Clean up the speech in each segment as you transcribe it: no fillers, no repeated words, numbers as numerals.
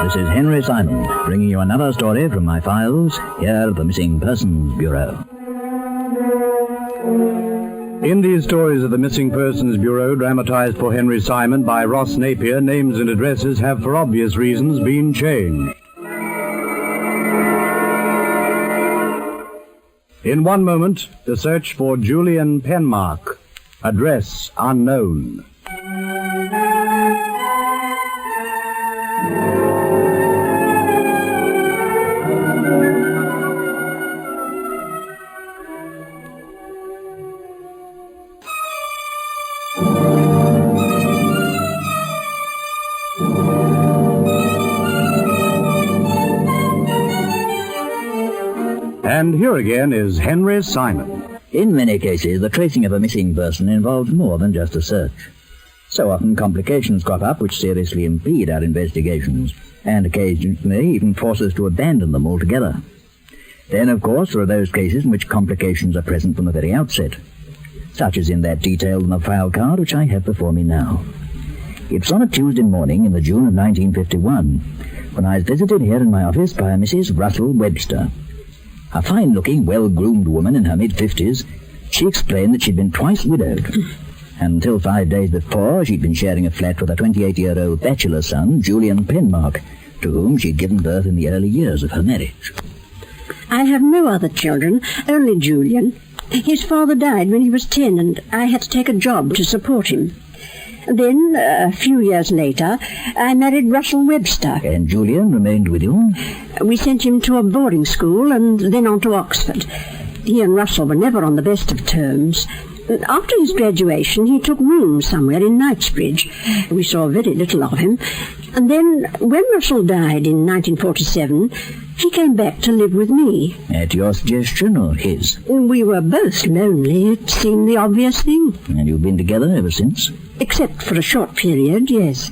This is Henry Simon, bringing you another story from my files here at the Missing Persons Bureau. In these stories of the Missing Persons Bureau, dramatized for Henry Simon by Ross Napier, names and addresses have, for obvious reasons, been changed. In one moment, the search for Julian Penmark, address unknown. And here again is Henry Simon. In many cases, the tracing of a missing person involves more than just a search. So often complications crop up which seriously impede our investigations, and occasionally even force us to abandon them altogether. Then, of course, there are those cases in which complications are present from the very outset, such as in that detailed in the file card which I have before me now. It's on a Tuesday morning in the June of 1951, when I was visited here in my office by a Mrs. Russell Webster. A fine-looking, well-groomed woman in her mid-50s, she explained that she'd been twice widowed. And until 5 days before, she'd been sharing a flat with a 28-year-old bachelor son, Julian Penmark, to whom she'd given birth in the early years of her marriage. I have no other children, only Julian. His father died when he was 10, and I had to take a job to support him. Then, a few years later, I married Russell Webster. And Julian remained with you? We sent him to a boarding school and then on to Oxford. He and Russell were never on the best of terms. After his graduation, he took rooms somewhere in Knightsbridge. We saw very little of him. And then, when Russell died in 1947, he came back to live with me. At your suggestion or his? We were both lonely. It seemed the obvious thing. And you've been together ever since? Except for a short period, yes.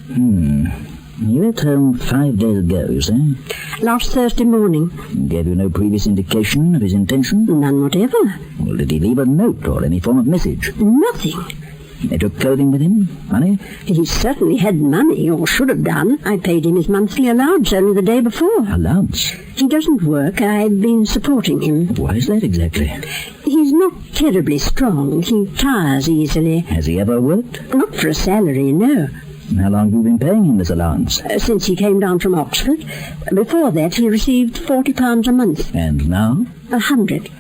You left home 5 days ago, you say? Last Thursday morning. Gave you no previous indication of his intention? None whatever. Well, did he leave a note or any form of message? Nothing. They took clothing with him? Money? He certainly had money, or should have done. I paid him his monthly allowance only the day before. Allowance? He doesn't work. I've been supporting him. Why is that exactly? He's not terribly strong. He tires easily. Has he ever worked? Not for a salary, no. How long have you been paying him this allowance? Since he came down from Oxford. Before that, he received £40 a month. And now? 100.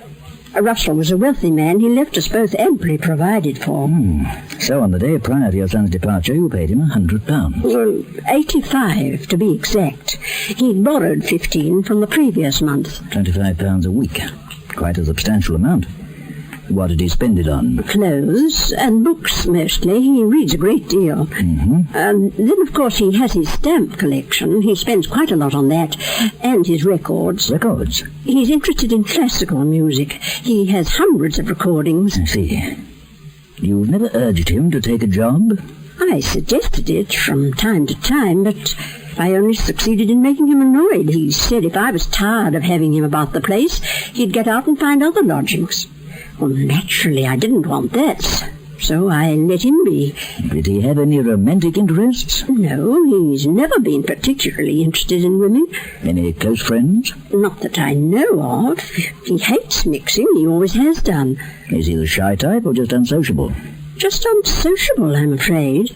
Russell was a wealthy man. He left us both amply provided for. So on the day prior to your son's departure, you paid him £100? Well, 85 to be exact. He'd borrowed 15 from the previous month. £25 a week. Quite a substantial amount. What did he spend it on? Clothes and books, mostly. He reads a great deal. And then, of course, he has his stamp collection. He spends quite a lot on that. And his records. Records? He's interested in classical music. He has hundreds of recordings. I see. You've never urged him to take a job? I suggested it from time to time, but I only succeeded in making him annoyed. He said if I was tired of having him about the place, he'd get out and find other lodgings. Well, naturally, I didn't want that, so I let him be. Did he have any romantic interests? No, he's never been particularly interested in women. Any close friends? Not that I know of. He hates mixing, he always has done. Is he the shy type or just unsociable? Just unsociable, I'm afraid.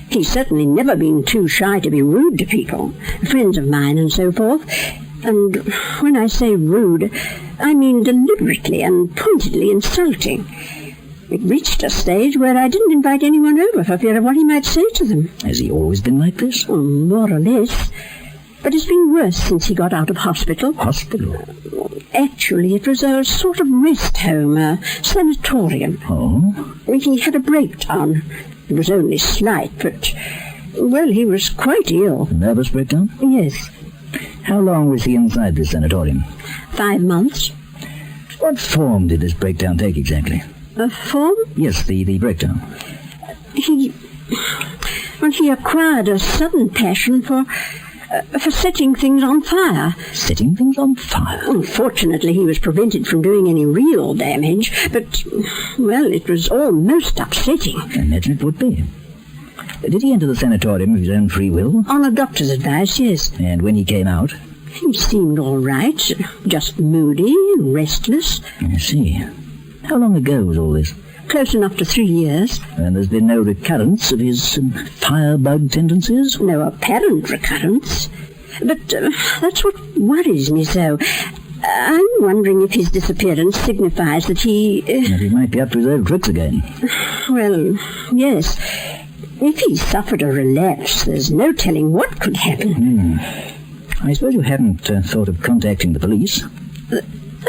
He's certainly never been too shy to be rude to people, friends of mine and so forth. And when I say rude, I mean deliberately and pointedly insulting. It reached a stage where I didn't invite anyone over for fear of what he might say to them. Has he always been like this? More or less. But it's been worse since he got out of hospital. Hospital? Actually, it was a sort of rest home, a sanatorium. Oh? He had a breakdown. It was only slight, but, well, he was quite ill. Nervous breakdown? Yes. How long was he inside this sanatorium? 5 months. What form did this breakdown take exactly? A form? Yes, the breakdown. Well, he acquired a sudden passion for setting things on fire. Setting things on fire? Unfortunately, he was prevented from doing any real damage, but, well, it was all most upsetting. I imagine it would be. Did he enter the sanatorium of his own free will? On a doctor's advice, yes. And when he came out? He seemed all right, just moody and restless. I see. How long ago was all this? Close enough to 3 years. And there's been no recurrence of his firebug tendencies? No apparent recurrence. But that's what worries me so. I'm wondering if his disappearance signifies that he... That he might be up to his old tricks again. Well, yes. If he suffered a relapse, there's no telling what could happen. I suppose you hadn't thought of contacting the police? The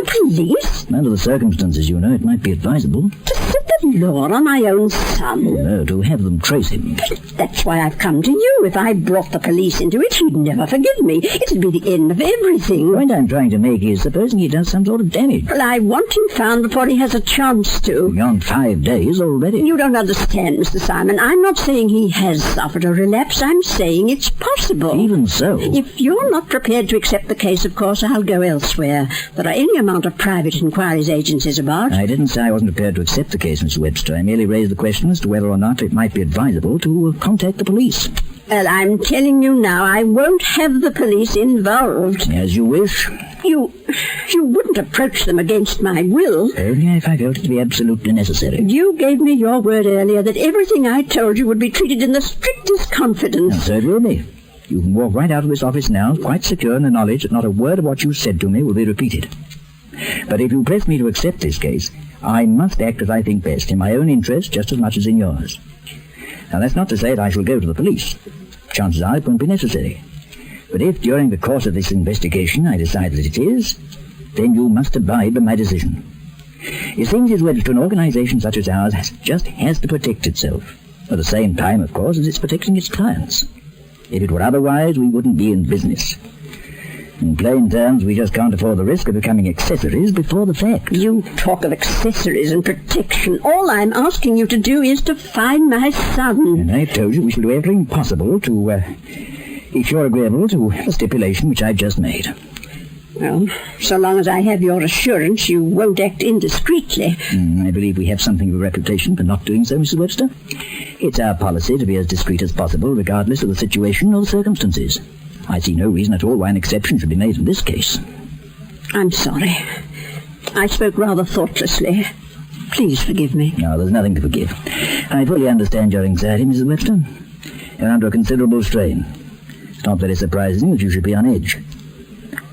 police? Under the circumstances, you know, it might be advisable. To set the law on my own son? No, to have them trace him. But that's why I've come to you. If I brought the police into it, he'd never forgive me. It'd be the end of everything. The point I'm trying to make is, supposing he does some sort of damage. Well, I want him found before he has a chance to. Beyond 5 days already. You don't understand, Mr. Simon. I'm not saying he has suffered a relapse. I'm saying it's possible. Even so. If you're not prepared to accept the case, of course, I'll go elsewhere. There are any amount of private inquiries agencies about. I didn't say I wasn't prepared to accept the case, Mr. Webster. I merely raised the question as to whether or not it might be advisable to contact the police. Well, I'm telling you now, I won't have the police involved. As you wish. You wouldn't approach them against my will. Only if I felt it to be absolutely necessary. You gave me your word earlier that everything I told you would be treated in the strictest confidence. And so it will be. You can walk right out of this office now, quite secure in the knowledge that not a word of what you said to me will be repeated. But if you press me to accept this case, I must act as I think best, in my own interest just as much as in yours. Now, that's not to say that I shall go to the police. Chances are it won't be necessary. But if, during the course of this investigation, I decide that it is, then you must abide by my decision. You see, Mrs. Webster, an organization such as ours has to protect itself, at the same time, of course, as it's protecting its clients. If it were otherwise, we wouldn't be in business. In plain terms, we just can't afford the risk of becoming accessories before the fact. You talk of accessories and protection. All I'm asking you to do is to find my son. And I've told you we shall do everything possible to, if you're agreeable to the stipulation which I've just made. Well, so long as I have your assurance you won't act indiscreetly. I believe we have something of a reputation for not doing so, Mrs. Webster. It's our policy to be as discreet as possible, regardless of the situation or the circumstances. I see no reason at all why an exception should be made in this case. I'm sorry. I spoke rather thoughtlessly. Please forgive me. No, there's nothing to forgive. I fully understand your anxiety, Mrs. Webster. You're under a considerable strain. It's not very surprising that you should be on edge.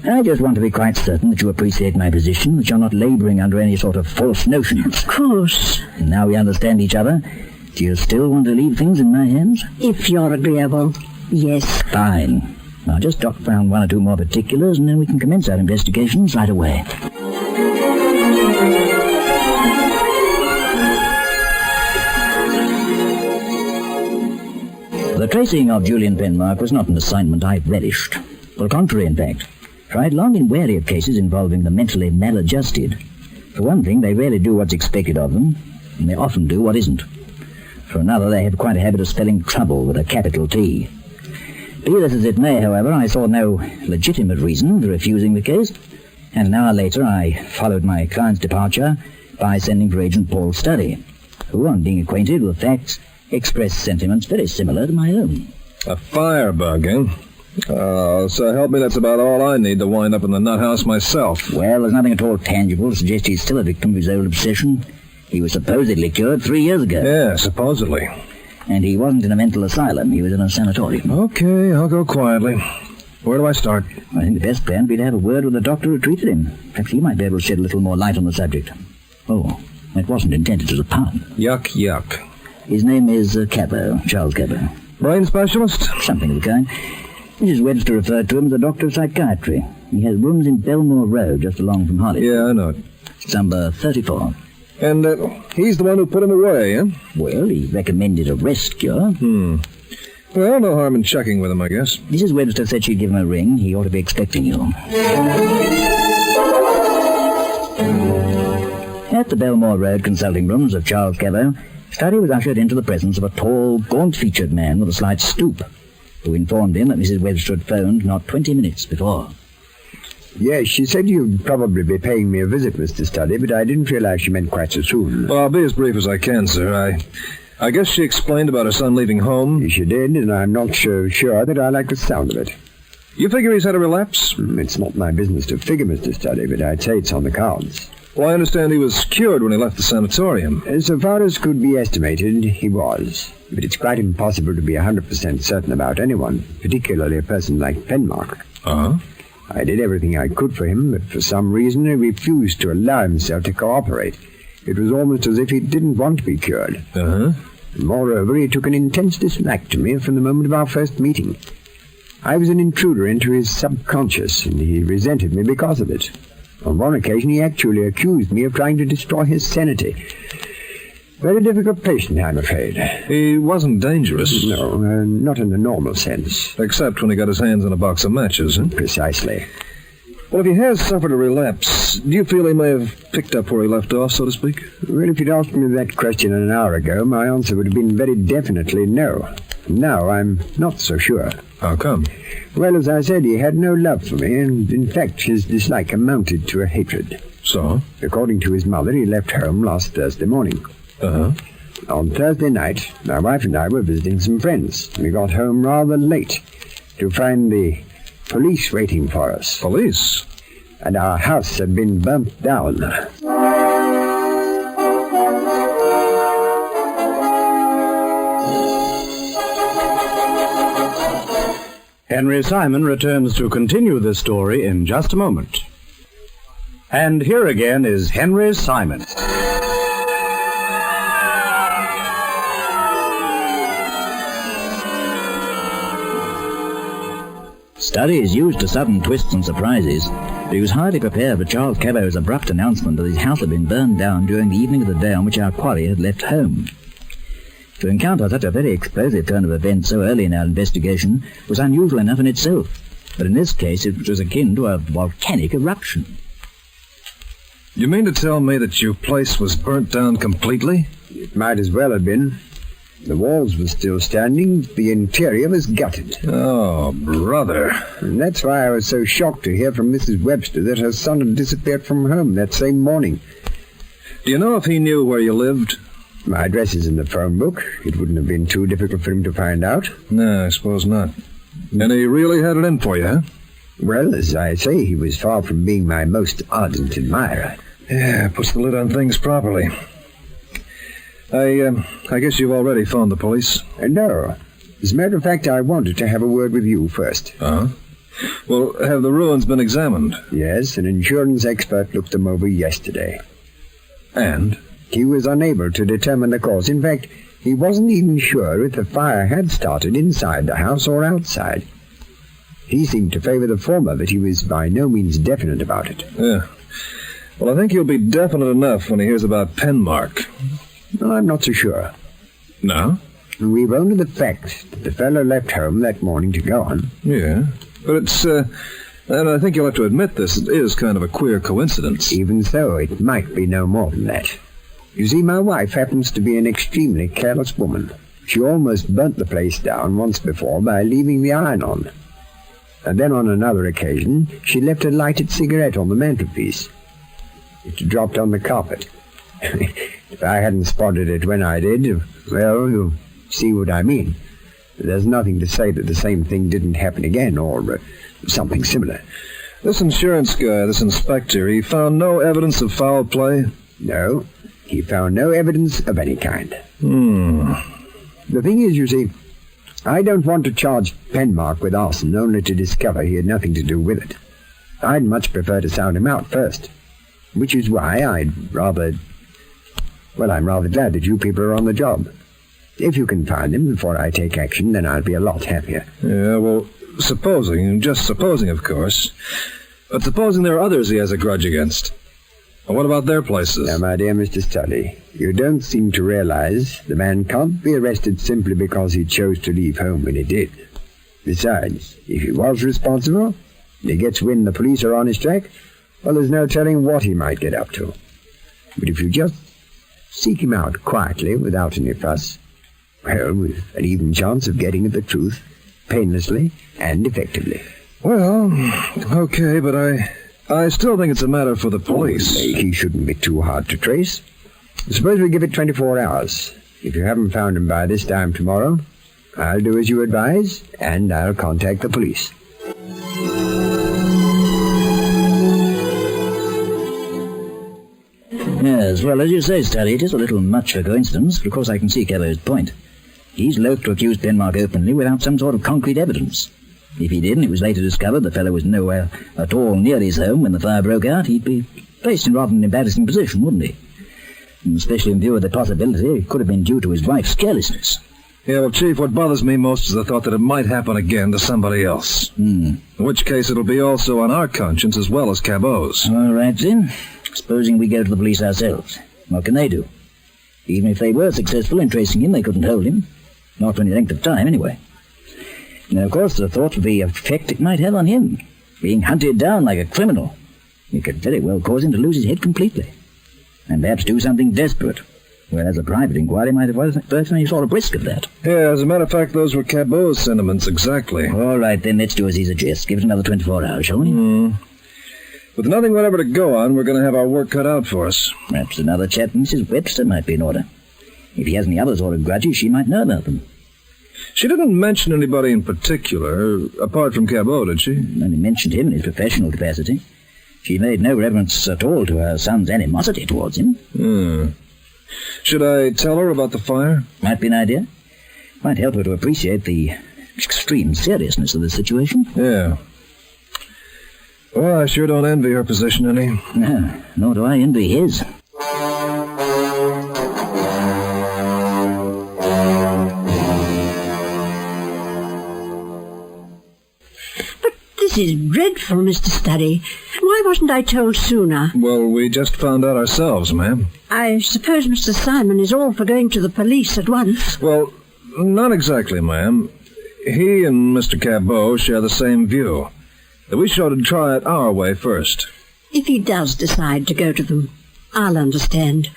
I just want to be quite certain that you appreciate my position, that you're not labouring under any sort of false notions. Of course. And now we understand each other. Do you still want to leave things in my hands? If you're agreeable, yes. Fine. I'll just jot down 1 or 2 more particulars, and then we can commence our investigations right away. The tracing of Julian Penmark was not an assignment I relished. On the contrary, in fact. For I'd long been wary of cases involving the mentally maladjusted. For one thing, they rarely do what's expected of them, and they often do what isn't. For another, they have quite a habit of spelling trouble with a capital T. Be this as it may, however, I saw no legitimate reason for refusing the case, and an hour later I followed my client's departure by sending for Agent Paul Studdy, who, on being acquainted with facts, expressed sentiments very similar to my own. A firebug, eh? Oh, so help me, that's about all I need to wind up in the nut house myself. Well, there's nothing at all tangible to suggest he's still a victim of his old obsession. He was supposedly cured 3 years ago. Yeah, supposedly. And he wasn't in a mental asylum. He was in a sanatorium. Okay, I'll go quietly. Where do I start? I think the best plan would be to have a word with the doctor who treated him. Perhaps he might be able to shed a little more light on the subject. Oh, that wasn't intended as a pun. Yuck, yuck. His name is Cabot, Charles Cabot. Brain specialist? Something of the kind. Mrs. Webster referred to him as a doctor of psychiatry. He has rooms in Belmore Road, just along from Hollywood. Yeah, I know it. It's number 34. And he's the one who put him away, eh? Well, he recommended a rest cure. Well, no harm in checking with him, I guess. Mrs. Webster said she'd give him a ring. He ought to be expecting you. At the Belmore Road consulting rooms of Charles Cabot, Study was ushered into the presence of a tall, gaunt-featured man with a slight stoop, who informed him that Mrs. Webster had phoned not 20 minutes before. Yes, she said you'd probably be paying me a visit, Mr. Study, but I didn't realize she meant quite so soon. Well, I'll be as brief as I can, sir. I guess she explained about her son leaving home. She did, and I'm not so sure that I like the sound of it. You figure he's had a relapse? It's not my business to figure, Mr. Study, but I'd say it's on the cards. Well, I understand he was cured when he left the sanatorium. So far as could be estimated, he was. But it's quite impossible to be 100% certain about anyone, particularly a person like Penmark. Uh-huh. I did everything I could for him, but for some reason he refused to allow himself to cooperate. It was almost as if he didn't want to be cured. Uh-huh. Moreover, he took an intense dislike to me from the moment of our first meeting. I was an intruder into his subconscious, and he resented me because of it. On one occasion, he actually accused me of trying to destroy his sanity. Very difficult patient, I'm afraid. He wasn't dangerous. No, not in the normal sense. Except when he got his hands on a box of matches, huh? Precisely. Well, if he has suffered a relapse, do you feel he may have picked up where he left off, so to speak? Well, if you'd asked me that question an hour ago, my answer would have been very definitely no. Now, I'm not so sure. How come? Well, as I said, he had no love for me, and in fact, his dislike amounted to a hatred. So? According to his mother, he left home last Thursday morning. Uh-huh. On Thursday night, my wife and I were visiting some friends. We got home rather late to find the police waiting for us. Police? And our house had been burnt down. Henry Simon returns to continue this story in just a moment. And here again is Henry Simon. Study is used to sudden twists and surprises, but he was hardly prepared for Charles Cabot's abrupt announcement that his house had been burned down during the evening of the day on which our quarry had left home. To encounter such a very explosive turn of events so early in our investigation was unusual enough in itself, but in this case it was akin to a volcanic eruption. You mean to tell me that your place was burnt down completely? It might as well have been. The walls were still standing, the interior was gutted. Oh, brother. And that's why I was so shocked to hear from Mrs. Webster that her son had disappeared from home that same morning. Do you know if he knew where you lived? My address is in the phone book. It wouldn't have been too difficult for him to find out. No, I suppose not. And he really had it in for you, huh? Well, as I say, he was far from being my most ardent admirer. Yeah, puts the lid on things properly. I guess you've already phoned the police. No. As a matter of fact, I wanted to have a word with you first. Uh-huh. Well, have the ruins been examined? Yes, an insurance expert looked them over yesterday. And? He was unable to determine the cause. In fact, he wasn't even sure if the fire had started inside the house or outside. He seemed to favor the former, but he was by no means definite about it. Yeah. Well, I think he'll be definite enough when he hears about Penmark. I'm not so sure. No? We've only the fact that the fellow left home that morning to go on. Yeah. But it's, and I think you'll have to admit this, it is kind of a queer coincidence. Even so, it might be no more than that. You see, my wife happens to be an extremely careless woman. She almost burnt the place down once before by leaving the iron on. And then on another occasion, she left a lighted cigarette on the mantelpiece. It dropped on the carpet. If I hadn't spotted it when I did, well, you'll see what I mean. There's nothing to say that the same thing didn't happen again, or something similar. This insurance guy, this inspector, he found no evidence of foul play? No, he found no evidence of any kind. The thing is, you see, I don't want to charge Penmark with arson only to discover he had nothing to do with it. I'd much prefer to sound him out first, which is why I'm rather glad that you people are on the job. If you can find him before I take action, then I'll be a lot happier. Yeah, well, just supposing, of course. But supposing there are others he has a grudge against. And what about their places? Now, my dear Mr. Study, you don't seem to realize the man can't be arrested simply because he chose to leave home when he did. Besides, if he was responsible, and he gets wind the police are on his track, well, there's no telling what he might get up to. But if you just Seek him out quietly, without any fuss. Well, with an even chance of getting at the truth, painlessly and effectively. Well, okay, but I still think it's a matter for the police. He shouldn't be too hard to trace. Suppose we give it 24 hours. If you haven't found him by this time tomorrow, I'll do as you advise, and I'll contact the police. Yes, well, as you say, Stanley, it is a little much for coincidence, but of course I can see Cabot's point. He's loath to accuse Penmark openly without some sort of concrete evidence. If he did, and it was later discovered the fellow was nowhere at all near his home when the fire broke out, he'd be placed in rather an embarrassing position, wouldn't he? And especially in view of the possibility it could have been due to his wife's carelessness. Yeah, well, Chief, what bothers me most is the thought that it might happen again to somebody else. In which case it'll be also on our conscience as well as Cabot's. All right, then. Supposing we go to the police ourselves. What can they do? Even if they were successful in tracing him, they couldn't hold him. Not for any length of time, anyway. Now, of course, the thought of the effect it might have on him, being hunted down like a criminal. It could very well cause him to lose his head completely. And perhaps do something desperate. Whereas a private inquiry might have personally sort of risk of that. Yeah, as a matter of fact, those were Cabot's sentiments, exactly. All right, then, let's do as he suggests. Give it another 24 hours, shall we? With nothing whatever to go on, we're going to have our work cut out for us. Perhaps another chat with Mrs. Webster might be in order. If he has any other sort of grudges, she might know about them. She didn't mention anybody in particular, apart from Cabot, did she? Only mentioned him in his professional capacity. She made no reference at all to her son's animosity towards him. Should I tell her about the fire? Might be an idea. Might help her to appreciate the extreme seriousness of the situation. Yeah. Well, I sure don't envy her position any. No, nor do I envy his. This is dreadful, Mr. Studdy. Why wasn't I told sooner? Well, we just found out ourselves, ma'am. I suppose Mr. Simon is all for going to the police at once. Well, not exactly, ma'am. He and Mr. Cabot share the same view. That we should try it our way first. If he does decide to go to them, I'll understand.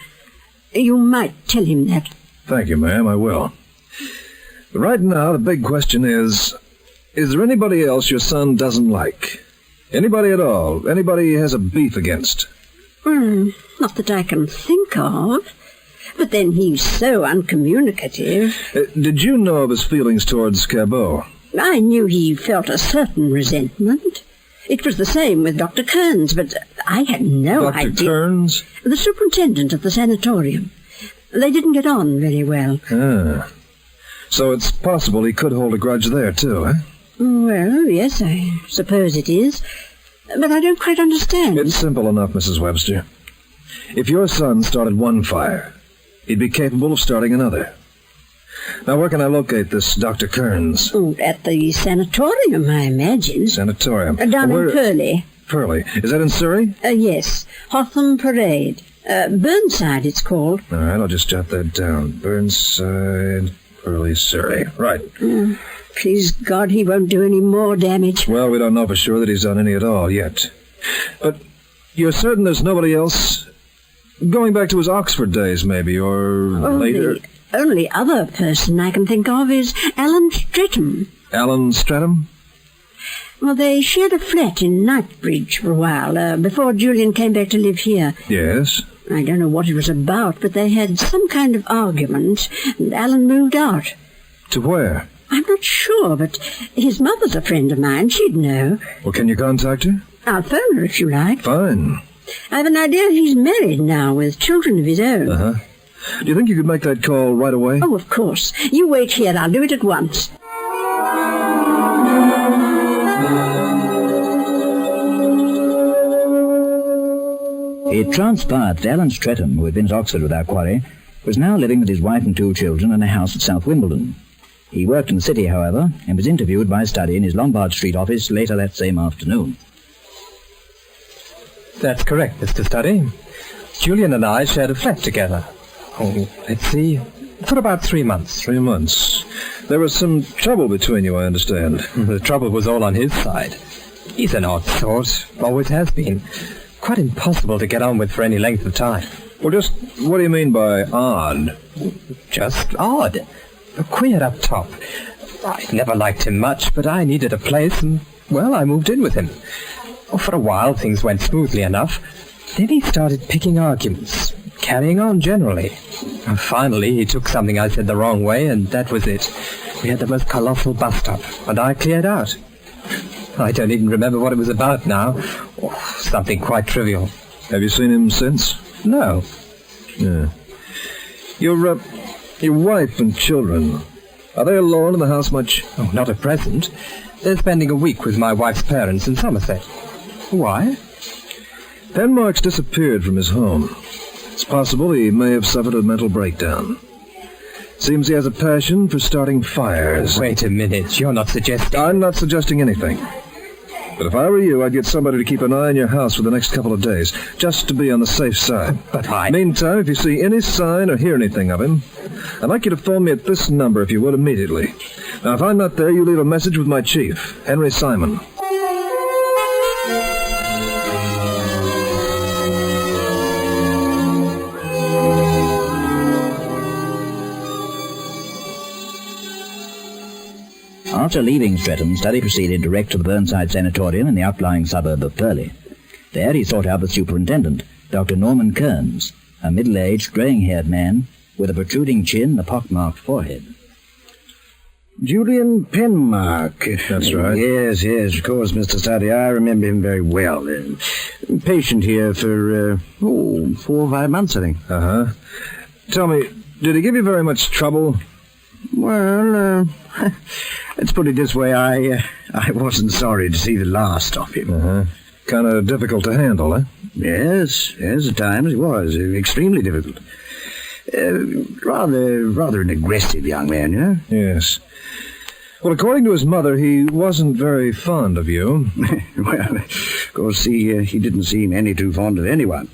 You might tell him that. Thank you, ma'am, I will. But right now, the big question is there anybody else your son doesn't like? Anybody at all? Anybody he has a beef against? Not that I can think of. But then he's so uncommunicative. Did you know of his feelings towards Cabot? I knew he felt a certain resentment. It was the same with Dr. Kearns, but I had no idea. Dr. Kearns? The superintendent of the sanatorium. They didn't get on very well. So it's possible he could hold a grudge there, too, eh? Well, yes, I suppose it is. But I don't quite understand. It's simple enough, Mrs. Webster. If your son started one fire, he'd be capable of starting another. Now, where can I locate this Dr. Kearns? At the sanatorium, I imagine. Sanatorium? Down in Purley. Purley. Is that in Surrey? Yes. Hotham Parade. Burnside, it's called. All right, I'll just jot that down. Burnside, Purley, Surrey. Right. Please God he won't do any more damage. Well, we don't know for sure that he's done any at all yet. But you're certain there's nobody else? Going back to his Oxford days, maybe, or later? The only other person I can think of is Alan Streatham. Alan Streatham? Well, they shared a flat in Knightsbridge for a while, before Julian came back to live here. Yes? I don't know what it was about, but they had some kind of argument, and Alan moved out. To where? I'm not sure, but his mother's a friend of mine. She'd know. Well, can you contact her? I'll phone her if you like. Fine. I have an idea he's married now with children of his own. Do you think you could make that call right away? Oh, of course. You wait here. I'll do it at once. It transpired that Alan Streatham, who had been at Oxford with our quarry, was now living with his wife and 2 children in a house at South Wimbledon. He worked in the city, however, and was interviewed by Studdy in his Lombard Street office later that same afternoon. That's correct, Mr. Studdy. Julian and I shared a flat together. Let's see, for about 3 months. 3 months. There was some trouble between you, I understand. The trouble was all on his side. He's an odd sort, always has been. Quite impossible to get on with for any length of time. Well, just what do you mean by odd? Just odd. Queer up top. I never liked him much, but I needed a place, and, well, I moved in with him. For a while, things went smoothly enough. Then he started picking arguments, carrying on generally. Finally, he took something I said the wrong way, and that was it. We had the most colossal bust-up, and I cleared out. I don't even remember what it was about now. Something quite trivial. Have you seen him since? No. Yeah. Your wife and children, are they alone in the house much? Oh, not at present. They're spending a week with my wife's parents in Somerset. Why? Penmark's disappeared from his home. It's possible he may have suffered a mental breakdown. Seems he has a passion for starting fires. Wait a minute, you're not suggesting... I'm not suggesting anything. But if I were you, I'd get somebody to keep an eye on your house for the next couple of days, just to be on the safe side. But I... Meantime, if you see any sign or hear anything of him, I'd like you to phone me at this number, if you would, immediately. Now, if I'm not there, you leave a message with my chief, Henry Simon. After leaving Streatham, Studdy proceeded direct to the Burnside Sanatorium in the outlying suburb of Purley. There he sought out the superintendent, Dr. Norman Kearns, a middle-aged, greying-haired man with a protruding chin and a pock-marked forehead. Julian Penmark. That's right. Yes, of course, Mr. Studdy. I remember him very well. Patient here for, 4 or 5 months, I think. Uh-huh. Tell me, did he give you very much trouble? Well, let's put it this way. I wasn't sorry to see the last of him. Uh-huh. Kind of difficult to handle, eh? Yes, at times it was. Extremely difficult. Rather an aggressive young man, you know? Yes. Well, according to his mother, he wasn't very fond of you. Well, of course, he didn't seem any too fond of anyone.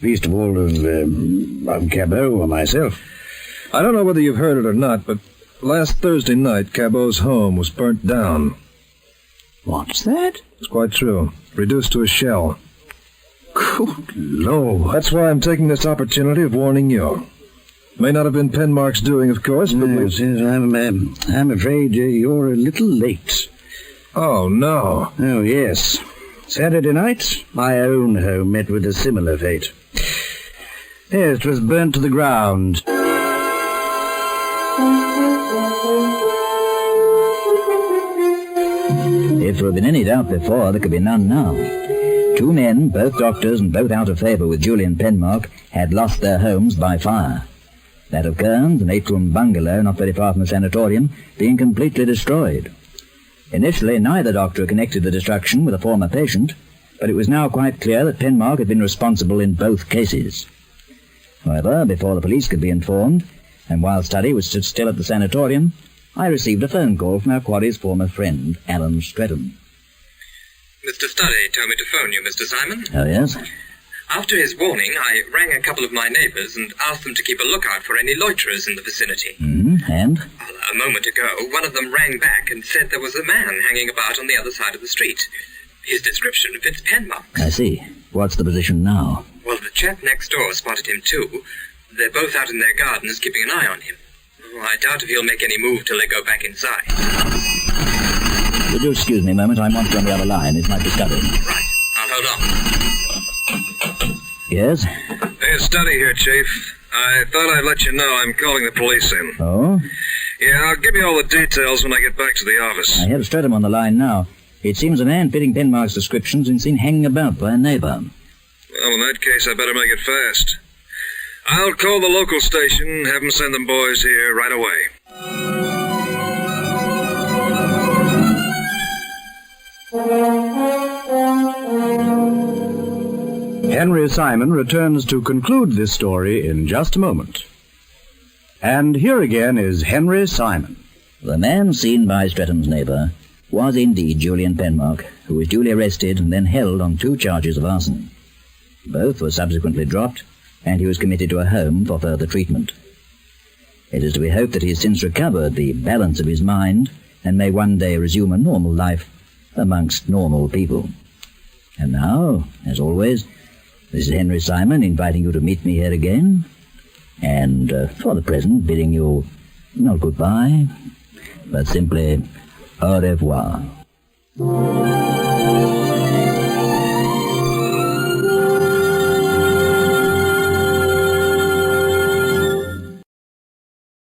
Least of all of Cabot or myself. I don't know whether you've heard it or not, but last Thursday night, Cabot's home was burnt down. What's that? It's quite true. Reduced to a shell. Good Lord. That's why I'm taking this opportunity of warning you. May not have been Penmark's doing, of course, but... Yes, I'm afraid you're a little late. Oh, no. Oh, yes. Saturday night, my own home met with a similar fate. Yes, it was burnt to the ground. If there had been any doubt before, there could be none now. 2 men, both doctors and both out of favour with Julian Penmark, had lost their homes by fire. That of Kearns, an 8-room bungalow not very far from the sanatorium, being completely destroyed. Initially, neither doctor connected the destruction with a former patient, but it was now quite clear that Penmark had been responsible in both cases. However, before the police could be informed, and while Studdy was stood still at the sanatorium, I received a phone call from our quarry's former friend, Alan Streatham. Mr. Studdy told me to phone you, Mr. Simon. Oh, yes? After his warning, I rang a couple of my neighbours and asked them to keep a lookout for any loiterers in the vicinity. And? Well, a moment ago, one of them rang back and said there was a man hanging about on the other side of the street. His description fits Penmark's. I see. What's the position now? Well, the chap next door spotted him too. They're both out in their gardens keeping an eye on him. Oh, I doubt if he'll make any move till they go back inside. Would you excuse me a moment? I'm on the other line. It's my discovery. Right. I'll hold on. Yes? Hey, Studdy here, Chief. I thought I'd let you know I'm calling the police in. Oh? Yeah, I'll give you all the details when I get back to the office. I have Streatham on the line now. It seems a man fitting Penmark's description's been seen hanging about by a neighbour. Well, in that case, I better make it fast. I'll call the local station, have them send them boys here right away. Henry Simon returns to conclude this story in just a moment. And here again is Henry Simon. The man seen by Streatham's neighbour was indeed Julian Penmark, who was duly arrested and then held on 2 charges of arson. Both were subsequently dropped, and he was committed to a home for further treatment. It is to be hoped that he has since recovered the balance of his mind and may one day resume a normal life amongst normal people. And now, as always, This is Henry Simon inviting you to meet me here again, and for the present bidding you not goodbye, but simply au revoir.